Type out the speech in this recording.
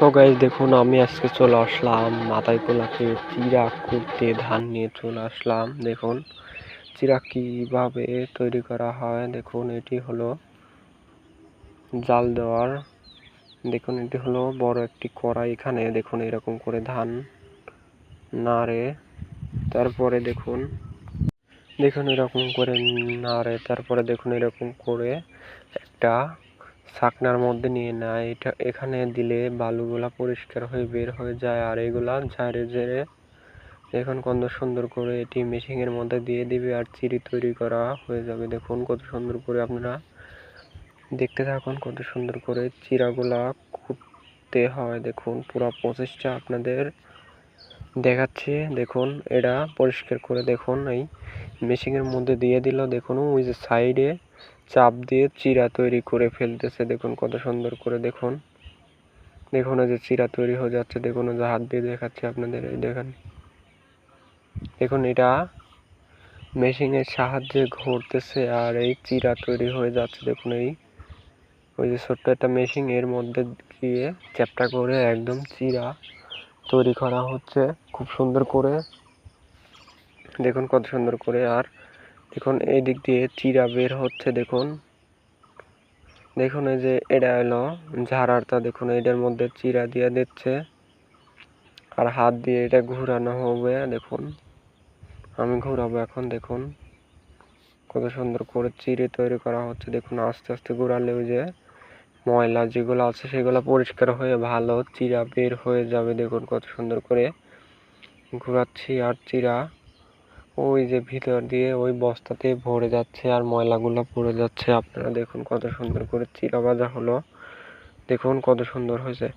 So guys দেখুন আমি আজকে চলে আসলাম মাথায় পোলাকে চিরাগ করতে ধান নিয়ে চলে আসলাম। দেখুন চিরাগ কিভাবে তৈরি করা হয়। দেখুন এটি হলো জাল দেওয়ার। দেখুন এটি হলো বড় একটি কড়াই। এখানে দেখুন এরকম করে ধান নাড়ে, তারপরে দেখুন এরকম করে নাড়ে, তারপরে দেখুন এরকম করে একটা ছাকনার মধ্যে নিয়ে নেয়। এখানে দিলে বালুগুলা পরিষ্কার হয়ে বের হয়ে যায়, আর এগুলা ঝাড়ে ঝেড়ে দেখুন কত সুন্দর করে এটি মেশিনের মধ্যে দিয়ে দিবে আর চিড়ি তৈরি করা হয়ে যাবে। দেখুন কত সুন্দর করে আপনারা দেখতে থাকুন, কত সুন্দর করে চিরাগুলা কুটতে হয়। দেখুন পুরো প্রসেসটা আপনাদের দেখাচ্ছি। দেখুন এটা পরিষ্কার করে দেখুন এই মেশিনের মধ্যে দিয়ে দিল। দেখুন ওই যে সাইডে চাপ দিয়ে চিরা তৈরি করে ফেলতেছে। দেখুন কত সুন্দর করে দেখুন এই যে চিরা তৈরি হয়ে যাচ্ছে। দেখুন যে হাত দিয়ে দেখাচ্ছে আপনাদের, এই দেখেন দেখুন এটা মেশিনের সাহায্যে ঘুরতেছে আর এই চিরা তৈরি হয়ে যাচ্ছে। দেখুন ওই যে ছোট্ট একটা মেশিন, এর মধ্যে গিয়ে চ্যাপটা করে একদম চিরা তৈরি করা হচ্ছে খুব সুন্দর করে। দেখুন কত সুন্দর করে, আর দেখুন এই দিক দিয়ে চিরা বের হচ্ছে। দেখুন এই যে এটা হলো ঝাড়ারটা। দেখুন এটার মধ্যে চিরা দিয়ে দিচ্ছে আর হাত দিয়ে এটা ঘুরানো হবে। দেখুন আমি ঘুরাবো এখন। দেখুন কত সুন্দর করে চিড়ে তৈরি করা হচ্ছে। দেখুন আস্তে আস্তে ঘুরালে ওই যে ময়লা যেগুলো আছে সেগুলো পরিষ্কার হয়ে ভালো চিরা বের হয়ে যাবে। দেখুন কত সুন্দর করে ঘুরাচ্ছি আর চিরা ওই যে ভিতর দিয়ে ওই বস্তাতে ভরে যাচ্ছে আর ময়লাগুলো পড়ে যাচ্ছে। আপনারা দেখুন কত সুন্দর করে চিরা ভাজা হলো। দেখুন কত সুন্দর হয়েছে।